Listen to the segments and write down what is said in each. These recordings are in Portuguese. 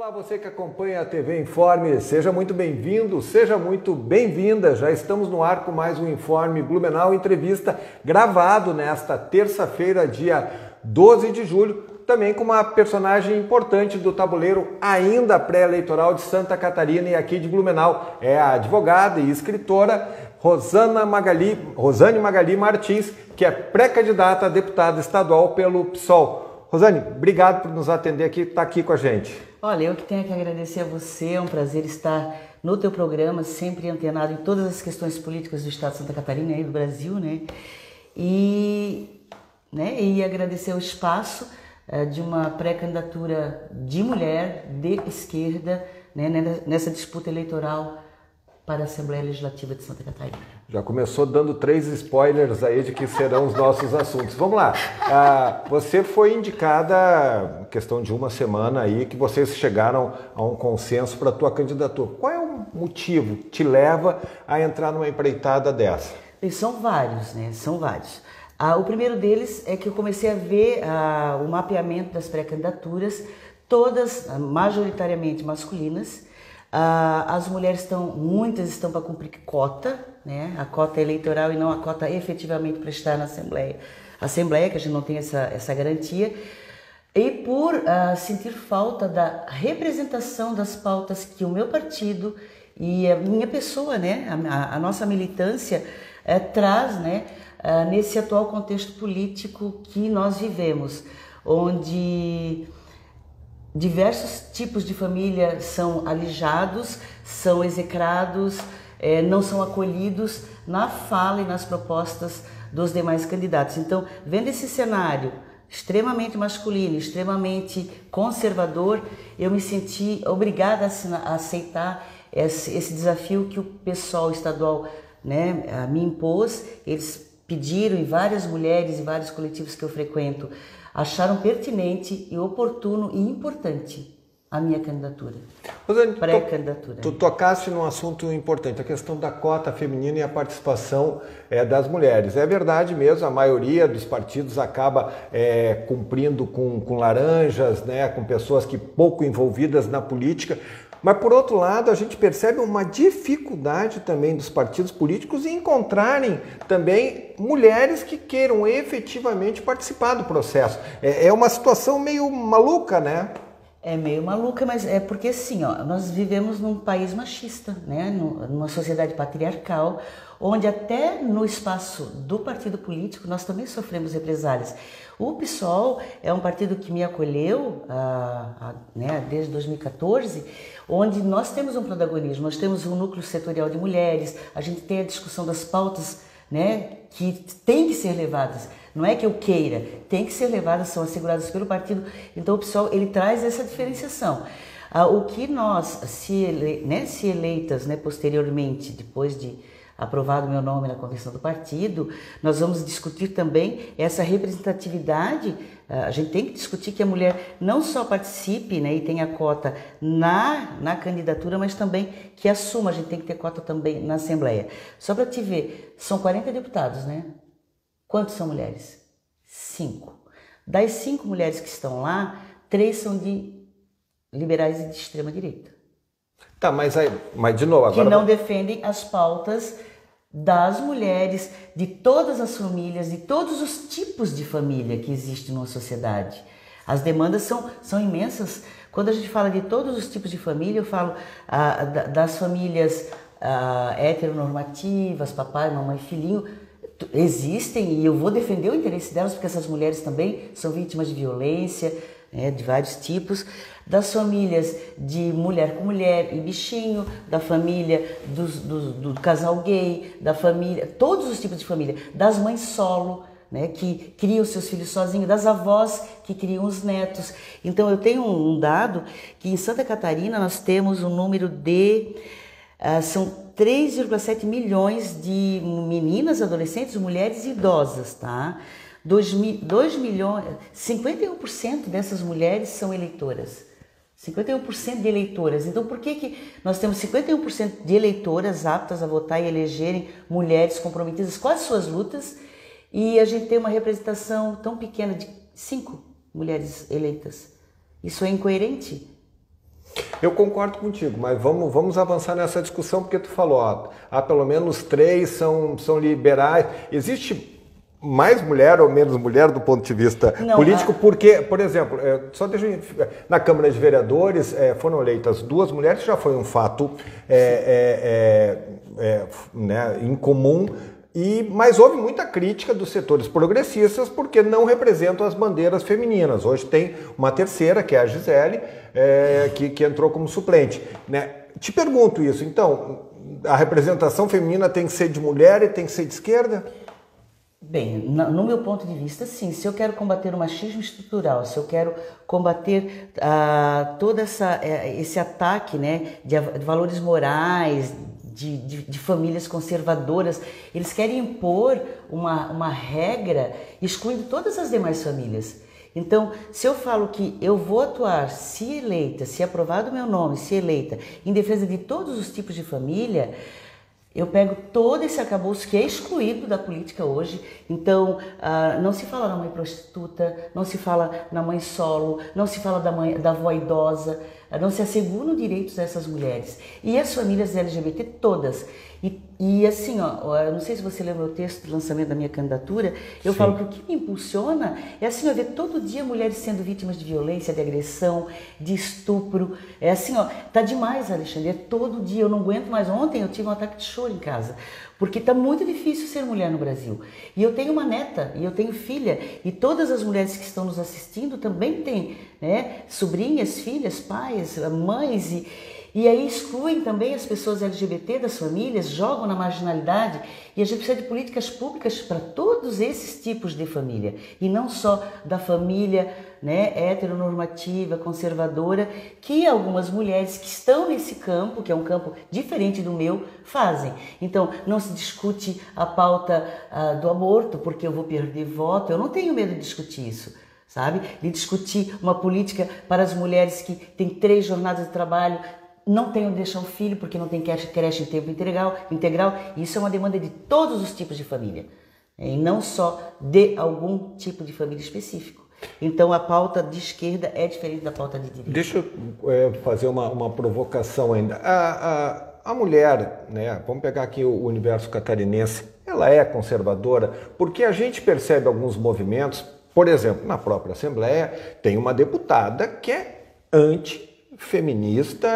Olá, você que acompanha a TV Informe, seja muito bem-vindo, seja muito bem-vinda. Já estamos no ar com mais um Informe Blumenau, entrevista gravado nesta terça-feira, dia 12 de julho, também com uma personagem importante do tabuleiro ainda pré-eleitoral de Santa Catarina e aqui de Blumenau. É a advogada e escritora Rosane Magali Martins, que é pré-candidata a deputada estadual pelo PSOL. Rosane, obrigado por nos atender aqui, estar aqui com a gente. Olha, eu que tenho que agradecer a você, é um prazer estar no teu programa, sempre antenado em todas as questões políticas do estado de Santa Catarina e do Brasil, né? E agradecer o espaço de uma pré-candidatura de mulher, de esquerda, né, nessa disputa eleitoral para a Assembleia Legislativa de Santa Catarina. Já começou dando 3 spoilers aí de que serão os nossos assuntos. Vamos lá. Você foi indicada, questão de uma semana aí, que vocês chegaram a um consenso para a tua candidatura. Qual é o motivo que te leva a entrar numa empreitada dessa? São vários, né? São vários. O primeiro deles é que eu comecei a ver o mapeamento das pré-candidaturas, todas majoritariamente masculinas. As mulheres muitas estão para cumprir cota, né? A cota eleitoral e não a cota efetivamente para estar na Assembleia, que a gente não tem essa garantia. E por sentir falta da representação das pautas que o meu partido e a minha pessoa, né? A nossa militância traz, né? Nesse atual contexto político que nós vivemos, onde diversos tipos de família são alijados, são execrados, não são acolhidos na fala e nas propostas dos demais candidatos. Então, vendo esse cenário extremamente masculino, extremamente conservador, eu me senti obrigada a aceitar esse desafio que o PSOL estadual, né, me impôs. Eles pediram, e várias mulheres e vários coletivos que eu frequento acharam pertinente e oportuno e importante a minha candidatura, pré-candidatura. Tu tocaste num assunto importante, a questão da cota feminina e a participação das mulheres. É verdade mesmo, a maioria dos partidos acaba cumprindo com laranjas, né, com pessoas que pouco envolvidas na política. Mas, por outro lado, a gente percebe uma dificuldade também dos partidos políticos em encontrarem também mulheres que queiram efetivamente participar do processo. É uma situação meio maluca, né? É meio maluca, mas é porque assim, nós vivemos num país machista, né? Numa sociedade patriarcal, onde até no espaço do partido político nós também sofremos represálias. O PSOL é um partido que me acolheu né, desde 2014, onde nós temos um protagonismo, nós temos um núcleo setorial de mulheres, a gente tem a discussão das pautas, né, que tem que ser levadas. Não é que eu queira, tem que ser levadas, são asseguradas pelo partido. Então o PSOL ele traz essa diferenciação. O que nós, se eleitas, né, posteriormente, depois de aprovado o meu nome na convenção do partido, nós vamos discutir também essa representatividade. A gente tem que discutir que a mulher não só participe, né, e tenha cota na candidatura, mas também que assuma. A gente tem que ter cota também na Assembleia. Só para te ver, são 40 deputados, né? Quantos são mulheres? 5. Das 5 mulheres que estão lá, 3 são de liberais e de extrema direita. Tá, mas de novo agora... Que não defendem as pautas das mulheres, de todas as famílias, de todos os tipos de família que existe numa sociedade. As demandas são imensas. Quando a gente fala de todos os tipos de família, eu falo das famílias heteronormativas, papai, mamãe, filhinho. Existem, e eu vou defender o interesse delas, porque essas mulheres também são vítimas de violência, né, de vários tipos, das famílias de mulher com mulher e bichinho, da família do casal gay, da família, todos os tipos de família, das mães solo, né, que criam seus filhos sozinhos, das avós que criam os netos. Então eu tenho um dado que em Santa Catarina nós temos um número de... são 3,7 milhões de meninas, adolescentes, mulheres e idosas, tá? 2 milhões, 51% dessas mulheres são eleitoras. 51% de eleitoras. Então, por que nós temos 51% de eleitoras aptas a votar e elegerem mulheres comprometidas com as suas lutas e a gente tem uma representação tão pequena de 5 mulheres eleitas? Isso é incoerente? Eu concordo contigo, mas vamos avançar nessa discussão, porque tu falou, ó, há pelo menos 3 são liberais. Existe mais mulher ou menos mulher do ponto de vista político? Porque, por exemplo, só deixa eu, na Câmara de Vereadores foram eleitas 2 mulheres, já foi um fato né, incomum. Mas houve muita crítica dos setores progressistas porque não representam as bandeiras femininas. Hoje tem uma terceira, que é a Gisele, que entrou como suplente. Né? Te pergunto isso, então, a representação feminina tem que ser de mulher e tem que ser de esquerda? Bem, no meu ponto de vista, sim. Se eu quero combater o machismo estrutural, se eu quero combater todo esse ataque, né, de valores morais, de famílias conservadoras, eles querem impor uma regra excluindo todas as demais famílias. Então, se eu falo que eu vou atuar, se eleita, se aprovado o meu nome, se eleita, em defesa de todos os tipos de família, eu pego todo esse arcabouço que é excluído da política hoje. Então, não se fala na mãe prostituta, não se fala na mãe solo, não se fala da avó idosa, não se asseguram direitos a essas mulheres. E as famílias LGBT todas. E assim, ó, eu não sei se você leu meu texto de lançamento da minha candidatura, eu falo que o que me impulsiona é assim, ó, ver todo dia mulheres sendo vítimas de violência, de agressão, de estupro. É assim, ó, tá demais, Alexandre, todo dia, eu não aguento mais. Ontem eu tive um ataque de choro em casa, porque tá muito difícil ser mulher no Brasil. E eu tenho uma neta, e eu tenho filha, e todas as mulheres que estão nos assistindo também têm, né, sobrinhas, filhas, pais, mães, e aí excluem também as pessoas LGBT das famílias, jogam na marginalidade, e a gente precisa de políticas públicas para todos esses tipos de família, e não só da família, né, heteronormativa, conservadora, que algumas mulheres que estão nesse campo, que é um campo diferente do meu, fazem. Então, não se discute a pauta do aborto, porque eu vou perder voto, eu não tenho medo de discutir isso. Sabe? De discutir uma política para as mulheres que têm 3 jornadas de trabalho, não tem onde deixar o filho porque não tem creche em tempo integral. Isso é uma demanda de todos os tipos de família, e não só de algum tipo de família específico. Então a pauta de esquerda é diferente da pauta de direita. Deixa eu fazer uma provocação ainda. A mulher, né, vamos pegar aqui o universo catarinense, ela é conservadora porque a gente percebe alguns movimentos. Por exemplo, na própria Assembleia tem uma deputada que é antifeminista,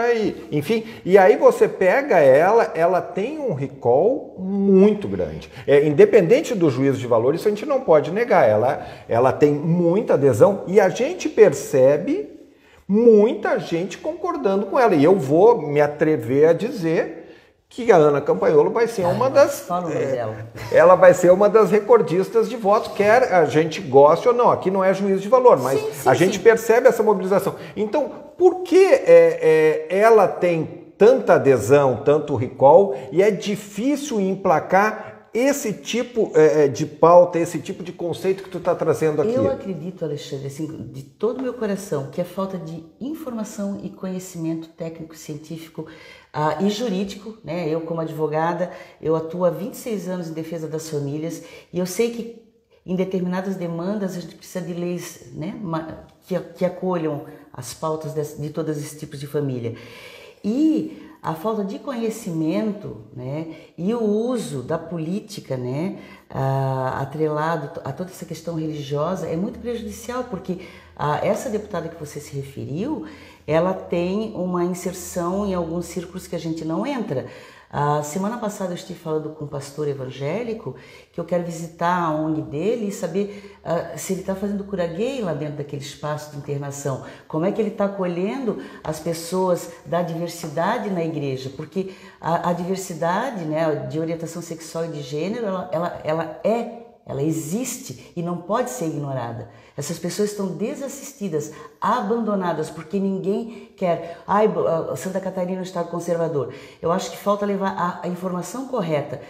enfim, e aí você pega ela tem um recall muito grande. Independente do juízo de valor, isso a gente não pode negar, ela tem muita adesão e a gente percebe muita gente concordando com ela. E eu vou me atrever a dizer que a Ana Campagnolo vai ser uma das... ela vai ser uma das recordistas de votos, quer a gente goste ou não. Aqui não é juízo de valor, mas a gente percebe essa mobilização. Então, por que ela tem tanta adesão, tanto recall, e é difícil emplacar esse tipo de pauta, esse tipo de conceito que tu está trazendo aqui? Eu acredito, Alexandre, assim, de todo o meu coração, que é falta de informação e conhecimento técnico, científico e jurídico, né? Eu, como advogada, eu atuo há 26 anos em defesa das famílias e eu sei que em determinadas demandas a gente precisa de leis, né, que acolham as pautas de todos esses tipos de família. E a falta de conhecimento, né, e o uso da política, né, atrelado a toda essa questão religiosa é muito prejudicial, porque essa deputada que você se referiu, ela tem uma inserção em alguns círculos que a gente não entra. Semana passada eu estive falando com um pastor evangélico que eu quero visitar a ONG dele e saber se ele está fazendo cura gay lá dentro daquele espaço de internação. Como é que ele está acolhendo as pessoas da diversidade na igreja? Porque a diversidade, né, de orientação sexual e de gênero, ela existe e não pode ser ignorada. Essas pessoas estão desassistidas, abandonadas, porque ninguém quer. Santa Catarina é um estado conservador. Eu acho que falta levar a informação correta.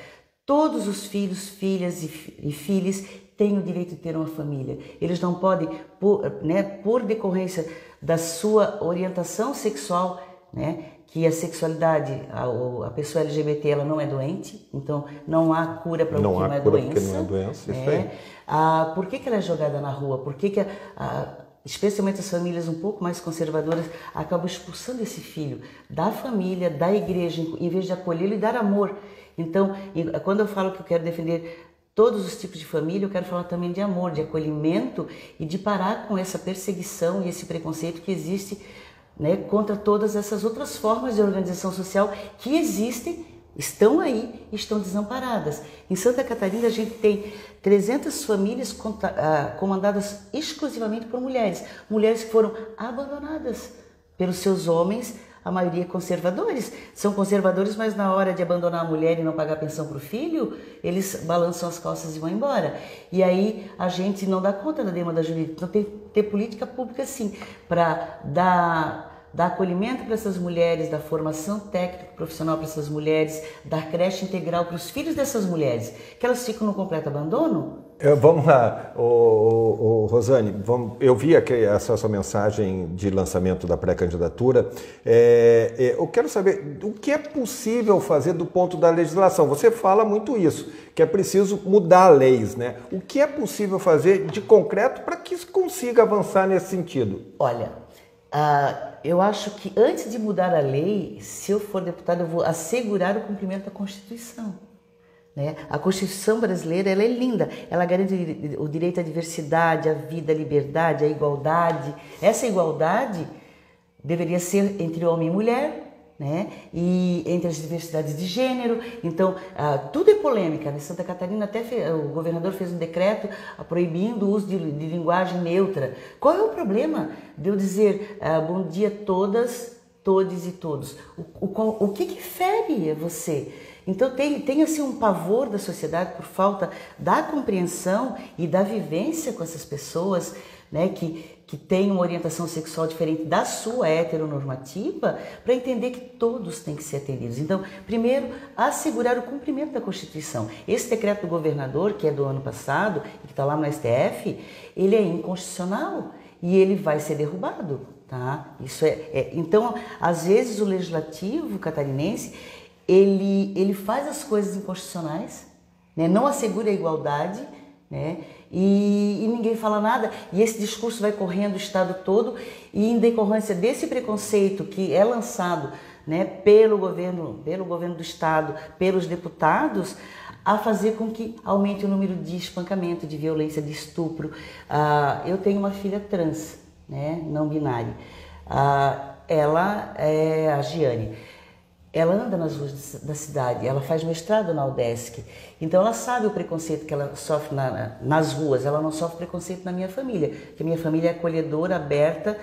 Todos os filhos, filhas e filhos têm o direito de ter uma família. Eles não podem, por decorrência da sua orientação sexual, né, que a sexualidade, a pessoa LGBT, ela não é doente, então não há cura para o que não é doença. Isso aí. Por que ela é jogada na rua? Por que especialmente as famílias um pouco mais conservadoras, acabam expulsando esse filho da família, da igreja, em vez de acolhê-lo e dar amor. Então, quando eu falo que eu quero defender todos os tipos de família, eu quero falar também de amor, de acolhimento e de parar com essa perseguição e esse preconceito que existe, né, contra todas essas outras formas de organização social que existem, estão aí e estão desamparadas. Em Santa Catarina a gente tem 300 famílias comandadas exclusivamente por mulheres. Mulheres que foram abandonadas pelos seus homens, a maioria conservadores. São conservadores, mas na hora de abandonar a mulher e não pagar pensão para o filho, eles balançam as calças e vão embora. E aí a gente não dá conta da demanda jurídica. Então tem que ter política pública sim, para dar acolhimento para essas mulheres, dar formação técnica profissional para essas mulheres, dar creche integral para os filhos dessas mulheres, que elas ficam no completo abandono. Vamos lá, Rosane, eu vi aqui essa sua mensagem de lançamento da pré-candidatura. Eu quero saber o que é possível fazer do ponto da legislação. Você fala muito isso, que é preciso mudar leis, né? O que é possível fazer de concreto para que isso consiga avançar nesse sentido? Olha, eu acho que antes de mudar a lei, se eu for deputado, eu vou assegurar o cumprimento da Constituição. Né? A Constituição brasileira ela é linda, ela garante o direito à diversidade, à vida, à liberdade, à igualdade. Essa igualdade deveria ser entre homem e mulher, né? E entre as diversidades de gênero. Então, tudo é polêmica. Né? Santa Catarina, o governador fez um decreto proibindo o uso de linguagem neutra. Qual é o problema de eu dizer bom dia todas, todes e todos? O que fere você? Então tem assim um pavor da sociedade por falta da compreensão e da vivência com essas pessoas, né, que têm uma orientação sexual diferente da sua heteronormativa, para entender que todos têm que ser atendidos. Então, primeiro, assegurar o cumprimento da Constituição. Esse decreto do governador, que é do ano passado, e que está lá no STF, ele é inconstitucional e ele vai ser derrubado. Tá? Isso então, às vezes o legislativo catarinense ele faz as coisas inconstitucionais, né? Não assegura a igualdade, né? E ninguém fala nada, e esse discurso vai correndo o estado todo, e em decorrência desse preconceito que é lançado, né, pelo governo do estado, pelos deputados, a fazer com que aumente o número de espancamento, de violência, de estupro. Eu tenho uma filha trans, né, não binária, ela é a Giane. Ela anda nas ruas da cidade, ela faz mestrado na UDESC, então ela sabe o preconceito que ela sofre nas ruas. Ela não sofre preconceito na minha família, porque a minha família é acolhedora, aberta,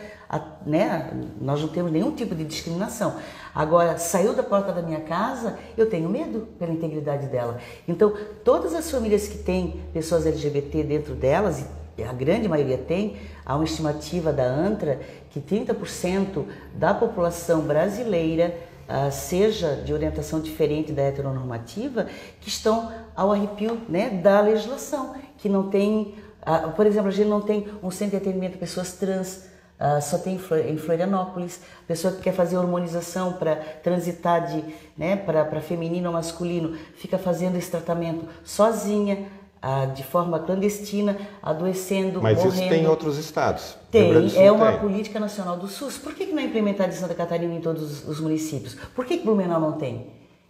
né? Nós não temos nenhum tipo de discriminação. Agora, saiu da porta da minha casa, eu tenho medo pela integridade dela. Então, todas as famílias que têm pessoas LGBT dentro delas, e a grande maioria tem, há uma estimativa da ANTRA que 30% da população brasileira seja de orientação diferente da heteronormativa, que estão ao arrepio, né, da legislação, que não tem, por exemplo, a gente não tem um centro de atendimento a pessoas trans, só tem em Florianópolis. A pessoa que quer fazer hormonização para transitar para feminino ou masculino, fica fazendo esse tratamento sozinha, de forma clandestina, adoecendo, morrendo. Mas isso tem em outros estados? Tem, é uma política nacional do SUS. Por que não é implementada em Santa Catarina em todos os municípios? Por que Blumenau não tem?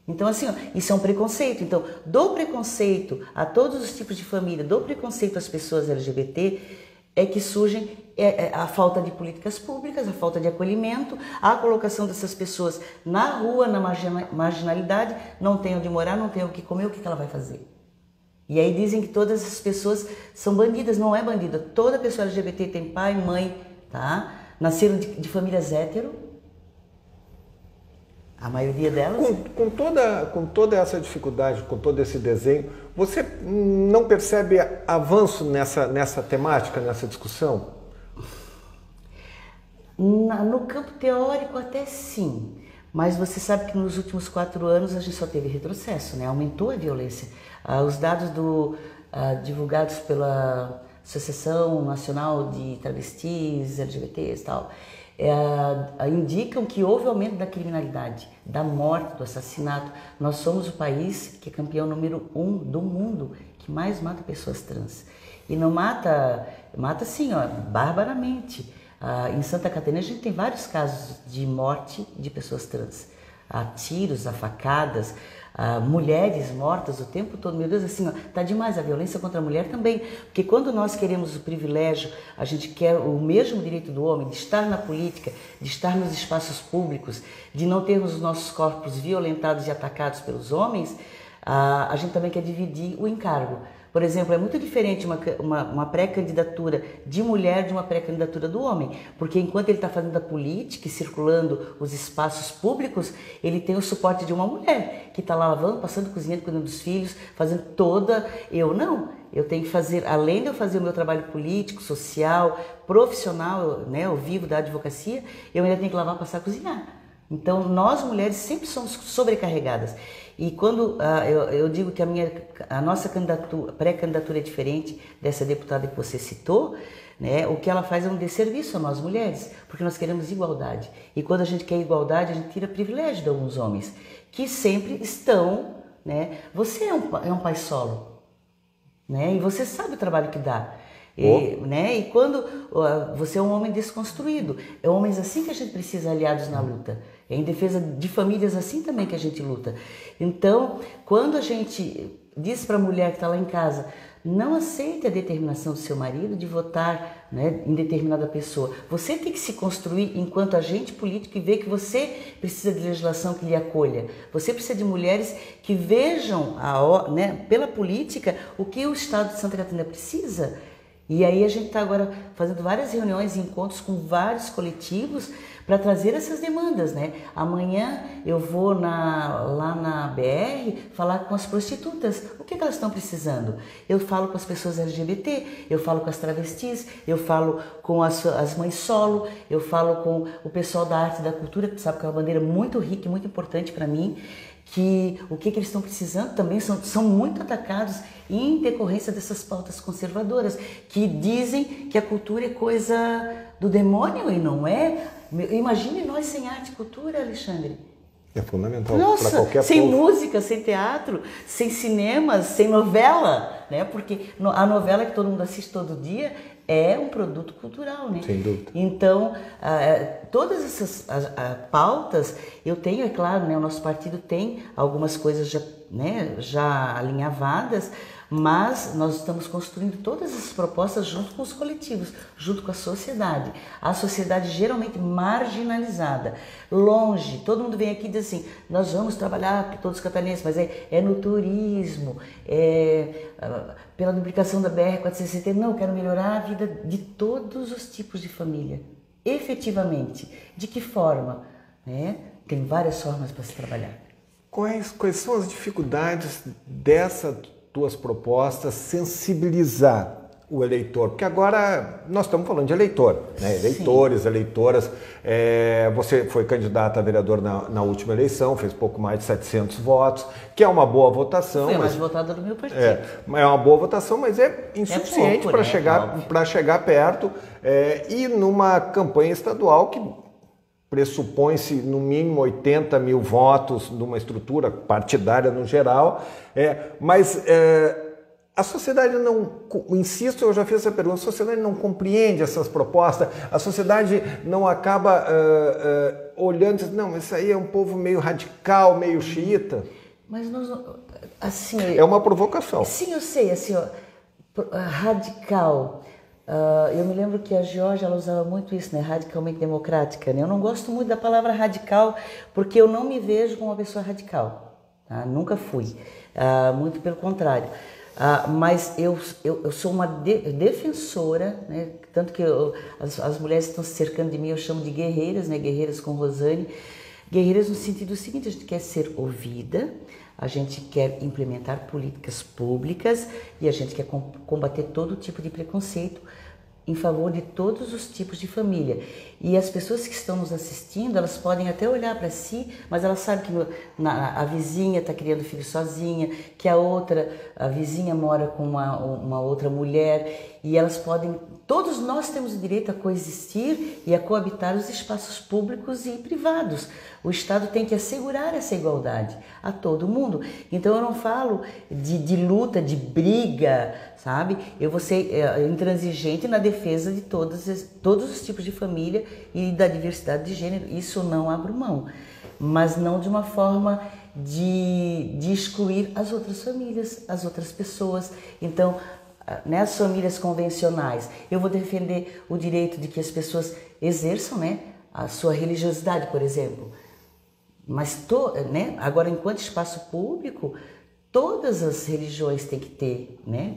Então, assim, isso é um preconceito. Então, do preconceito a todos os tipos de família, do preconceito às pessoas LGBT, é que surgem a falta de políticas públicas, a falta de acolhimento, a colocação dessas pessoas na rua, na marginalidade, não tem onde morar, não tem o que comer, o que ela vai fazer? E aí dizem que todas as pessoas são bandidas. Não é bandida. Toda pessoa LGBT tem pai, mãe, tá? Nasceram de famílias hétero. A maioria delas. Com toda essa dificuldade, com todo esse desenho, você não percebe avanço nessa temática, nessa discussão? No campo teórico até sim. Mas você sabe que nos últimos 4 anos a gente só teve retrocesso, né? Aumentou a violência. Os dados divulgados pela Associação Nacional de Travestis, LGBTs e tal, indicam que houve aumento da criminalidade, da morte, do assassinato. Nós somos o país que é campeão número 1 do mundo, que mais mata pessoas trans. E não mata mata assim, ó, barbaramente. Em Santa Catarina a gente tem vários casos de morte de pessoas trans, a tiros, a facadas, mulheres mortas o tempo todo. Meu Deus, assim, ó, tá demais. A violência contra a mulher também, porque quando nós queremos o privilégio, a gente quer o mesmo direito do homem de estar na política, de estar nos espaços públicos, de não termos os nossos corpos violentados e atacados pelos homens, a gente também quer dividir o encargo. Por exemplo, é muito diferente uma pré-candidatura de mulher de uma pré-candidatura do homem, porque enquanto ele está fazendo a política e circulando os espaços públicos, ele tem o suporte de uma mulher que está lá lavando, passando, cozinhando, cuidando dos filhos, fazendo toda... Eu não, eu tenho que fazer, além de eu fazer o meu trabalho político, social, profissional, né, eu vivo da advocacia, eu ainda tenho que lavar, passar, cozinhar. Então, nós mulheres sempre somos sobrecarregadas. E quando eu digo que a nossa pré-candidatura é diferente dessa deputada que você citou, né, o que ela faz é um desserviço a nós mulheres, porque nós queremos igualdade. E quando a gente quer igualdade, a gente tira privilégio de alguns homens, que sempre estão... Né, você é um pai solo, né, e você sabe o trabalho que dá. E quando você é um homem desconstruído, é homens assim que a gente precisa aliados na luta. É em defesa de famílias assim também que a gente luta. Então, quando a gente diz para a mulher que está lá em casa, não aceite a determinação do seu marido de votar, né, em determinada pessoa. Você tem que se construir enquanto agente político e ver que você precisa de legislação que lhe acolha. Você precisa de mulheres que vejam, né, pela política, o que o Estado de Santa Catarina precisa. E aí a gente está agora fazendo várias reuniões e encontros com vários coletivos para trazer essas demandas, né? Amanhã eu vou lá na BR falar com as prostitutas. O que elas estão precisando? Eu falo com as pessoas LGBT, eu falo com as travestis, eu falo com as mães solo, eu falo com o pessoal da arte e da cultura, que sabe que é uma bandeira muito rica e muito importante para mim, que o que eles estão precisando também são muito atacados em decorrência dessas pautas conservadoras, que dizem que a cultura é coisa do demônio e não é. Imagine nós sem arte e cultura, Alexandre. É fundamental para qualquer sem povo. Música, sem teatro, sem cinemas, sem novela, né? Porque a novela que todo mundo assiste todo dia é um produto cultural, né? Sem dúvida. Então, todas essas pautas, eu tenho, é claro, né, o nosso partido tem algumas coisas já alinhavadas, mas nós estamos construindo todas essas propostas junto com os coletivos, junto com a sociedade. A sociedade geralmente marginalizada, longe. Todo mundo vem aqui e diz assim, nós vamos trabalhar para todos os catarinenses, mas é no turismo, pela duplicação da BR-460. Não, eu quero melhorar a vida de todos os tipos de família. Efetivamente. De que forma? Né? Tem várias formas para se trabalhar. Quais são as dificuldades dessas tuas propostas sensibilizar o eleitor? Porque agora nós estamos falando de eleitor, né? Eleitores, eleitoras. Você foi candidato a vereador na última eleição, fez pouco mais de 700 votos, que é uma boa votação. Foi a mais votada do meu partido. É uma boa votação, mas é insuficiente para chegar perto. E numa campanha estadual que pressupõe-se no mínimo 80 mil votos numa estrutura partidária no geral, mas a sociedade não, insisto, eu já fiz essa pergunta, a sociedade não compreende essas propostas, a sociedade não acaba olhando e diz, não, isso aí é um povo meio radical, meio xiita. Mas nós, assim... É uma provocação. Sim, eu sei, assim, ó, radical... eu me lembro que a Georgia ela usava muito isso, né? Radicalmente democrática. Né? Eu não gosto muito da palavra radical porque eu não me vejo como uma pessoa radical. Tá? Nunca fui. Muito pelo contrário. Mas eu sou uma defensora, né? Tanto que as mulheres que estão se cercando de mim eu chamo de guerreiras, né? Guerreiras com Rosane. Guerreiras no sentido seguinte, a gente quer ser ouvida, a gente quer implementar políticas públicas e a gente quer combater todo tipo de preconceito em favor de todos os tipos de família. E as pessoas que estão nos assistindo, elas podem até olhar para si, mas elas sabem que a vizinha está criando filho sozinha, que a vizinha mora com uma outra mulher, e elas podem... Todos nós temos o direito a coexistir e a coabitar os espaços públicos e privados. O Estado tem que assegurar essa igualdade a todo mundo. Então eu não falo de luta, de briga, sabe? Eu vou ser intransigente na defesa defesa de todos os tipos de família e da diversidade de gênero. Isso eu não abro mão, mas não de uma forma de excluir as outras famílias, as outras pessoas. Então, nas famílias convencionais, eu vou defender o direito de que as pessoas exerçam, né, a sua religiosidade, por exemplo. Mas, né, agora, enquanto espaço público, todas as religiões têm que ter, né,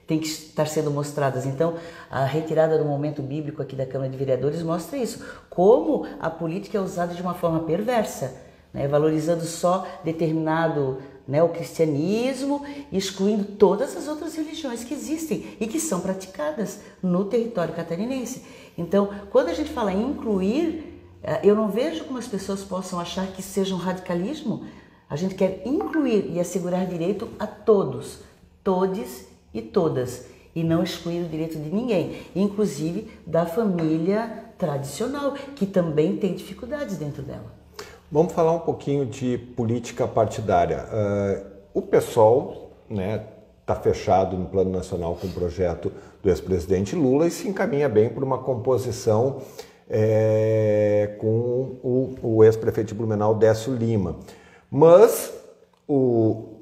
tem que estar sendo mostradas. Então, a retirada do momento bíblico aqui da Câmara de Vereadores mostra isso, como a política é usada de uma forma perversa, né, valorizando só determinado, né, o cristianismo, excluindo todas as outras religiões que existem e que são praticadas no território catarinense. Então, quando a gente fala em incluir, eu não vejo como as pessoas possam achar que seja um radicalismo. A gente quer incluir e assegurar direito a todos, todes e todas, e não excluir o direito de ninguém, inclusive da família tradicional, que também tem dificuldades dentro dela. Vamos falar um pouquinho de política partidária. O PSOL, né, está fechado no plano nacional com o projeto do ex-presidente Lula e se encaminha bem para uma composição com o ex-prefeito de Blumenau, Décio Lima. Mas o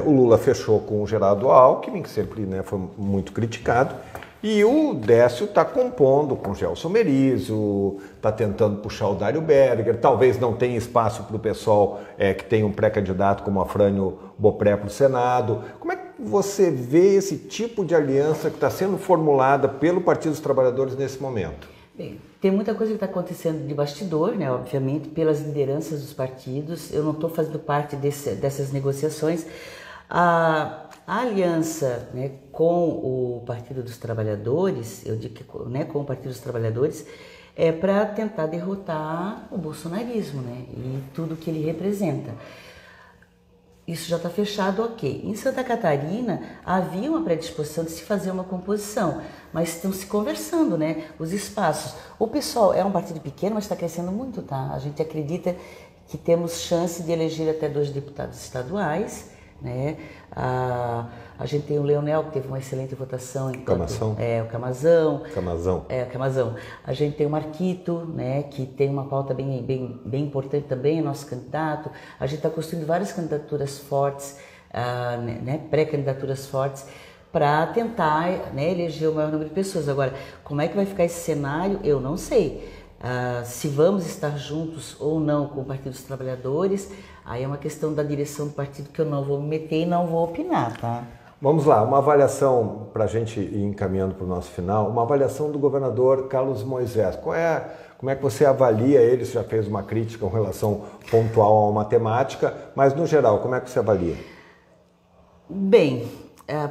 Lula fechou com o Geraldo Alckmin, que sempre, né, foi muito criticado, e o Décio está compondo com o Gelson Merizo, está tentando puxar o Dário Berger, talvez não tenha espaço para o pessoal que tem um pré-candidato como Afrânio Bopré para o Senado. Como é que você vê esse tipo de aliança que está sendo formulada pelo Partido dos Trabalhadores nesse momento? Bem, tem muita coisa que está acontecendo de bastidor, né, obviamente, pelas lideranças dos partidos. Eu não estou fazendo parte dessas negociações. A aliança, né, com o Partido dos Trabalhadores, eu digo que, né, com o Partido dos Trabalhadores, é para tentar derrotar o bolsonarismo, né, e tudo que ele representa. Isso já está fechado, ok. Em Santa Catarina havia uma predisposição de se fazer uma composição, mas estão se conversando, né, os espaços. O PSOL é um partido pequeno, mas está crescendo muito, tá? A gente acredita que temos chance de eleger até 2 deputados estaduais, né? A gente tem o Leonel, que teve uma excelente votação. Camazão. O Camazão. Camazão. O Camazão. A gente tem o Marquito, né, que tem uma pauta bem importante também, é nosso candidato. A gente está construindo várias candidaturas fortes, né, pré-candidaturas fortes, para tentar, né, eleger o maior número de pessoas. Agora, como é que vai ficar esse cenário, eu não sei. Se vamos estar juntos ou não com o Partido dos Trabalhadores, aí é uma questão da direção do partido que eu não vou me meter e não vou opinar, tá? Vamos lá, uma avaliação para a gente ir encaminhando para o nosso final, uma avaliação do governador Carlos Moisés. Como é que você avalia ele? Você já fez uma crítica com relação pontual a uma temática, mas no geral, como é que você avalia? Bem,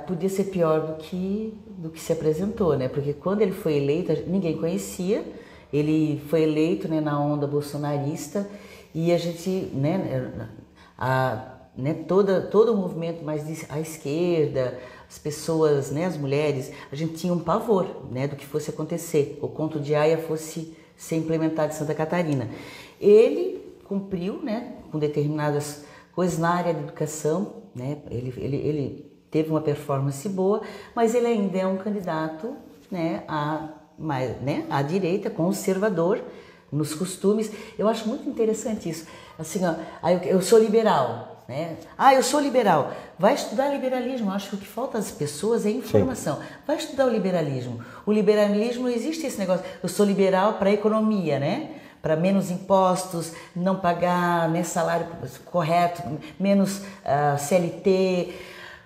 podia ser pior do que se apresentou, né? Porque quando ele foi eleito, ninguém conhecia, ele foi eleito, né, na onda bolsonarista e a gente, todo o movimento mais à esquerda, as pessoas, né, as mulheres, a gente tinha um pavor, né, do que fosse acontecer, o conto de Aia fosse ser implementado em Santa Catarina. Ele cumpriu, né, com determinadas coisas na área da educação, né, ele teve uma performance boa, mas ele ainda é um candidato, né, à direita, conservador, nos costumes. Eu acho muito interessante isso. Assim, eu sou liberal, né? Eu sou liberal. Vai estudar liberalismo. Eu acho que o que falta às pessoas é informação. Sim. Vai estudar o liberalismo. O liberalismo não existe esse negócio. Eu sou liberal para a economia, né? Para menos impostos, não pagar, né, salário correto, menos CLT.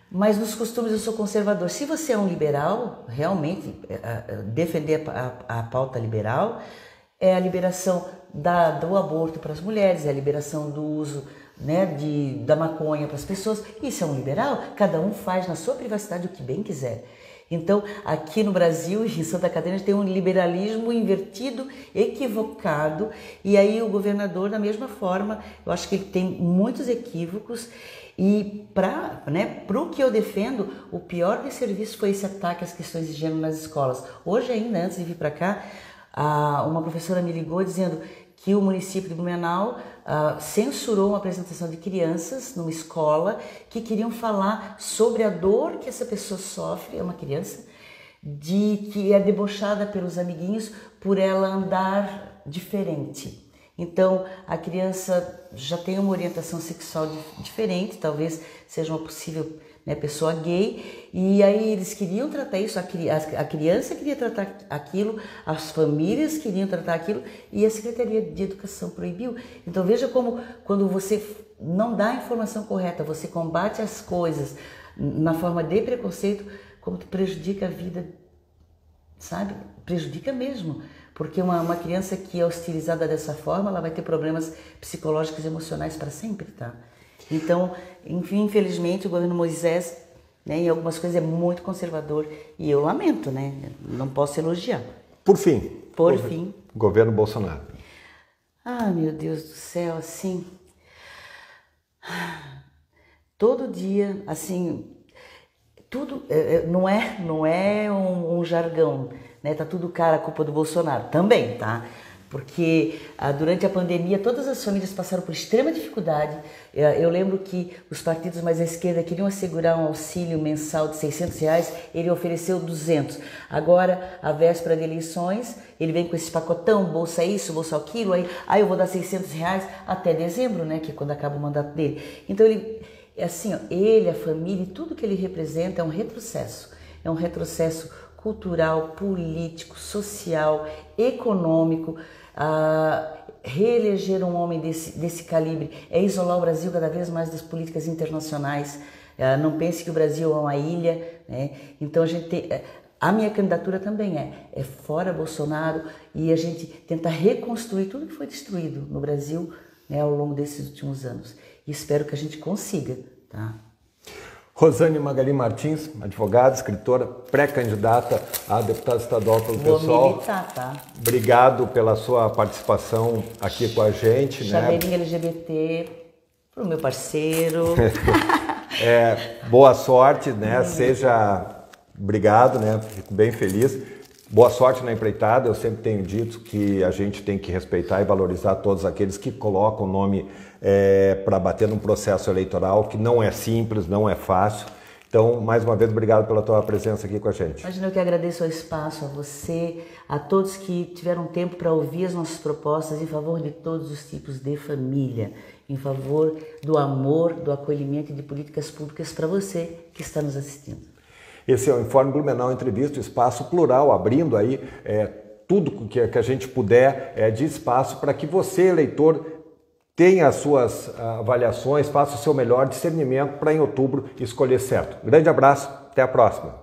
Mas nos costumes eu sou conservador. Se você é um liberal, realmente defender a pauta liberal é a liberação do aborto para as mulheres, é a liberação do uso, né, da maconha para as pessoas. Isso é um liberal? Cada um faz na sua privacidade o que bem quiser. Então, aqui no Brasil, em Santa Catarina, tem um liberalismo invertido, equivocado, e aí o governador, da mesma forma, eu acho que ele tem muitos equívocos. E para o que eu defendo, o pior de serviço foi esse ataque às questões de gênero nas escolas. Hoje ainda, antes de vir para cá, uma professora me ligou dizendo que o município de Blumenau censurou uma apresentação de crianças numa escola que queriam falar sobre a dor que essa pessoa sofre, é uma criança, de que é debochada pelos amiguinhos por ela andar diferente. Então, a criança já tem uma orientação sexual diferente, talvez seja uma possível, né, pessoa gay, e aí eles queriam tratar isso, a criança queria tratar aquilo, as famílias queriam tratar aquilo, e a Secretaria de Educação proibiu. Então, veja como, quando você não dá a informação correta, você combate as coisas na forma de preconceito, como tu prejudica a vida, sabe? Prejudica mesmo, porque uma criança que é hostilizada dessa forma, ela vai ter problemas psicológicos e emocionais para sempre, tá? Então, enfim, infelizmente, o governo Moisés, né, em algumas coisas é muito conservador, e eu lamento, né? Não posso elogiar. Por fim. Governo Bolsonaro. Ah, meu Deus do céu, assim... Todo dia, assim... Tudo não é um jargão, né? Tá tudo cara a culpa do Bolsonaro. Também, tá? Porque durante a pandemia todas as famílias passaram por extrema dificuldade. Eu lembro que os partidos mais à esquerda queriam assegurar um auxílio mensal de R$600, ele ofereceu 200. Agora, à véspera de eleições, ele vem com esse pacotão, bolsa isso, bolsa aquilo, aí eu vou dar R$600 até dezembro, né? Que é quando acaba o mandato dele. Então assim, ó, ele, a família, tudo que ele representa é um retrocesso. É um retrocesso cultural, político, social, econômico. Reeleger um homem desse calibre é isolar o Brasil cada vez mais das políticas internacionais. Não pense que o Brasil é uma ilha, né? Então a gente tem... A minha candidatura também é fora Bolsonaro, e a gente tenta reconstruir tudo que foi destruído no Brasil, né, ao longo desses últimos anos. E espero que a gente consiga, tá? Rosane Magali Martins, advogada, escritora, pré-candidata a deputada estadual pelo PSOL. Vou militar, tá? Obrigado pela sua participação aqui com a gente. Chaveirinho LGBT pro meu parceiro. Boa sorte, né? Obrigado, né? Fico bem feliz. Boa sorte na empreitada. Eu sempre tenho dito que a gente tem que respeitar e valorizar todos aqueles que colocam o nome para bater num processo eleitoral que não é simples, não é fácil. Então, mais uma vez, obrigado pela tua presença aqui com a gente. Imagina, eu que agradeço o espaço, a você, a todos que tiveram tempo para ouvir as nossas propostas em favor de todos os tipos de família, em favor do amor, do acolhimento e de políticas públicas para você que está nos assistindo. Esse é o Informe Blumenau Entrevista, o espaço plural, abrindo aí tudo que a gente puder de espaço para que você, eleitor, tenha as suas avaliações, faça o seu melhor discernimento para em outubro escolher certo. Grande abraço, até a próxima.